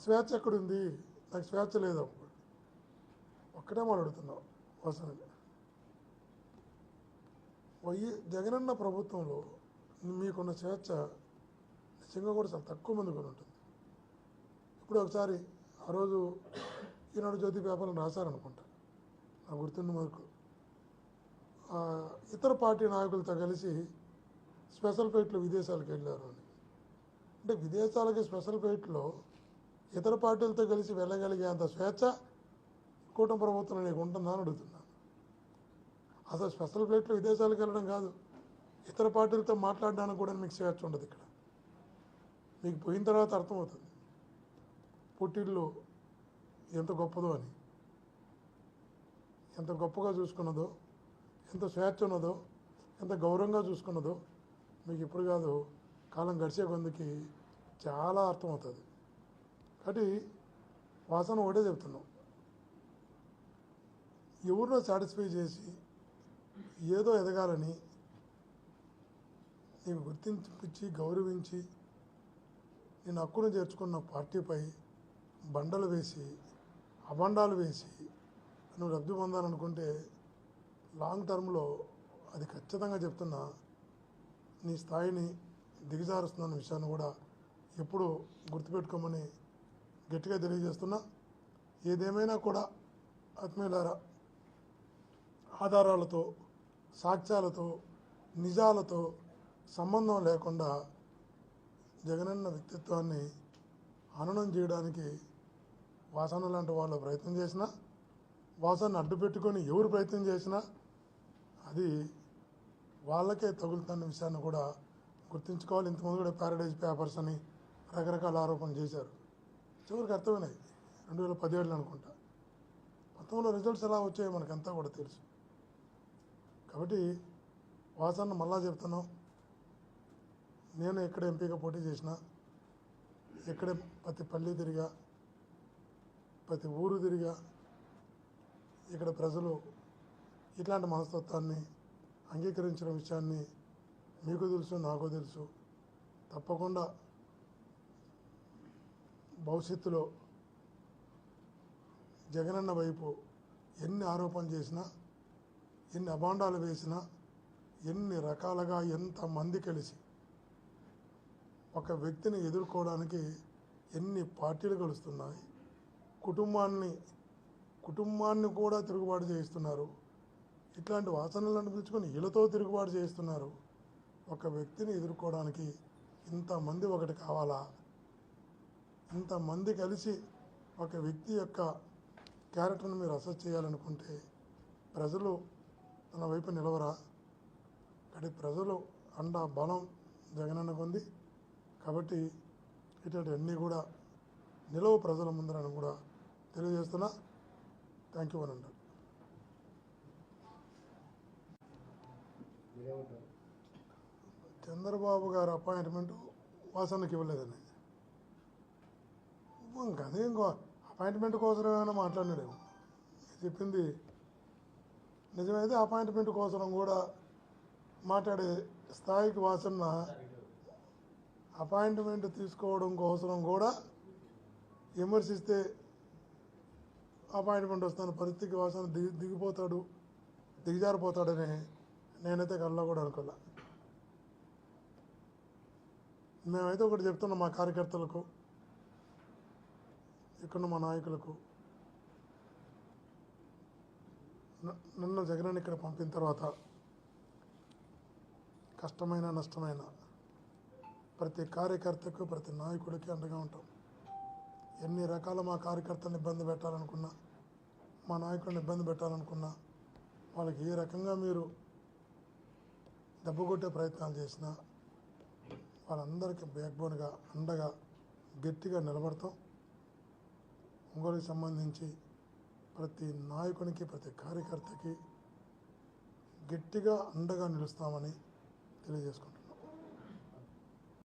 స్వేచ్ఛ ఎక్కడుంది? నాకు స్వేచ్ఛ లేదు. ఒక్కటే మాట్లాడుతున్నావు వాసనని. జగనన్న ప్రభుత్వంలో మీకున్న స్వేచ్ఛ నిజంగా కూడా చాలా తక్కువ మంది కూడా ఉంటుంది. ఇప్పుడు ఒకసారి ఆ రోజు ఈనాడు జ్యోతి పేపర్లు రాశారనుకుంటా, నాకు గుర్తున్న వరకు ఇతర పార్టీ నాయకులతో కలిసి స్పెషల్ ఫ్లైట్లో విదేశాలకు వెళ్ళారు అని. అంటే విదేశాలకి స్పెషల్ ఫ్లైట్లో ఇతర పార్టీలతో కలిసి వెళ్ళగలిగేంత స్వేచ్ఛ కూటమి ప్రభుత్వం నీకు ఉంటుందా అని అడుగుతున్నాను. అసలు స్పెషల్ ఫ్లైట్లో విదేశాలకు వెళ్ళడం కాదు, ఇతర పార్టీలతో మాట్లాడడానికి కూడా మీకు స్వేచ్ఛ ఉండదు. ఇక్కడ మీకు పోయిన తర్వాత అర్థమవుతుంది పుట్టిల్లు ఎంత గొప్పదో అని, ఎంత గొప్పగా చూసుకున్నదో, ఎంత స్వేచ్ఛ ఉన్నదో, ఎంత గౌరవంగా చూసుకున్నదో మీకు ఇప్పుడు కాదు, కాలం గడిచే కొందికి చాలా అర్థమవుతుంది. కాబట్టి వాసన ఒకటే చెప్తున్నాం, ఎవరినో సాటిస్ఫై చేసి ఏదో ఎదగాలని నీకు గుర్తించి గౌరవించి నేను హక్కును చేర్చుకున్న పార్టీపై బండలు వేసి అబండాలు వేసి నువ్వు లబ్ధి పొందాలనుకుంటే లాంగ్ టర్మ్లో అది ఖచ్చితంగా చెప్తున్నా నీ స్థాయిని దిగజారుస్తున్న విషయాన్ని కూడా ఎప్పుడు గుర్తుపెట్టుకోమని గట్టిగా తెలియజేస్తున్నా. ఏదేమైనా కూడా ఆత్మీయులారా, ఆధారాలతో, సాక్ష్యాలతో, నిజాలతో సంబంధం లేకుండా జగనన్న వ్యక్తిత్వాన్ని హననం చేయడానికి వాసన లాంటి వాళ్ళు ప్రయత్నం చేసినా, వాసనను అడ్డు పెట్టుకొని ఎవరు ప్రయత్నం చేసినా అది వాళ్ళకే తగులుతున్న విషయాన్ని కూడా గుర్తుంచుకోవాలి. ఇంతకుముందు కూడా ప్యారడైజ్ పేపర్స్ అని రకరకాల ఆరోపణలు చేశారు. చివరికి అర్థమైనాయి 2017 అనుకుంటా. 19లో రిజల్ట్స్ ఎలా వచ్చాయో మనకంతా కూడా తెలుసు. కాబట్టి వాసన మళ్ళా చెప్తున్నాం, నేను ఎక్కడ ఎంపీగా పోటీ చేసినా, ఎక్కడ ప్రతి పల్లె తిరిగా, ప్రతి ఊరు తిరిగా, ఇక్కడ ప్రజలు ఇట్లాంటి మనస్తత్వాన్ని అంగీకరించిన విషయాన్ని మీకు తెలుసు, నాకు తెలుసు. తప్పకుండా భవిష్యత్తులో జగనన్న వైపు ఎన్ని ఆరోపణలు చేసినా, ఎన్ని అభాండాలు వేసినా, ఎన్ని రకాలుగా ఎంతమంది కలిసి ఒక వ్యక్తిని ఎదుర్కోవడానికి ఎన్ని పార్టీలు కలుస్తున్నాయి, కుటుంబాన్ని కూడా తిరుగుబాటు చేయిస్తున్నారు. ఇట్లాంటి వాసనలను పిలుచుకొని వీళ్ళతో తిరుగుబాటు చేయిస్తున్నారు. ఒక వ్యక్తిని ఎదుర్కోవడానికి ఇంతమంది ఒకటి కావాలా? ఇంతమంది కలిసి ఒక వ్యక్తి యొక్క క్యారెక్టర్ని మీరు అసెస్ చేయాలనుకుంటే ప్రజలు తన వైపు నిలవరా? కాబట్టి ప్రజలు అండ బలం జగనన్నకు ఉంది. కాబట్టి ఇట్లాంటివన్నీ కూడా నిలవ ప్రజల ముందరని కూడా తెలియజేస్తున్నా. థ్యాంక్ యూ అనండి. చంద్రబాబు గారు అపాయింట్మెంట్ వాసనకి ఇవ్వలేదని, అదే ఇంకో అపాయింట్మెంట్ కోసం ఏమైనా మాట్లాడినాడేమో. చెప్పింది నిజమైతే అపాయింట్మెంట్ కోసం కూడా మాట్లాడే స్థాయికి వాసన అపాయింట్మెంట్ తీసుకోవడం కోసం కూడా విమర్శిస్తే అపాయింట్మెంట్ వస్తున్న పరిస్థితికి వాసన దిగజారిపోతాడని నేనైతే కళ్ళలో కూడా అనుకోలే. మేమైతే ఒకటి చెప్తున్నాం మా కార్యకర్తలకు, ఇక్కడ మా నాయకులకు, నన్ను జగనన్న ఇక్కడ పంపిన తర్వాత కష్టమైన నష్టమైన ప్రతి కార్యకర్తకు, ప్రతి నాయకుడికి అండగా ఉంటాం. ఎన్ని రకాల మా కార్యకర్తలను ఇబ్బంది పెట్టాలనుకున్నా, మా నాయకులను ఇబ్బంది పెట్టాలనుకున్నా, వాళ్ళకి ఏ రకంగా మీరు దెబ్బ కొట్టే ప్రయత్నాలు చేసినా వాళ్ళందరికీ బ్యాక్బోన్గా అండగా గట్టిగా నిలబడతాం. ఒంగోలుకి సంబంధించి ప్రతి నాయకునికి, ప్రతి కార్యకర్తకి గట్టిగా అండగా నిలుస్తామని తెలియజేసుకుంటాం.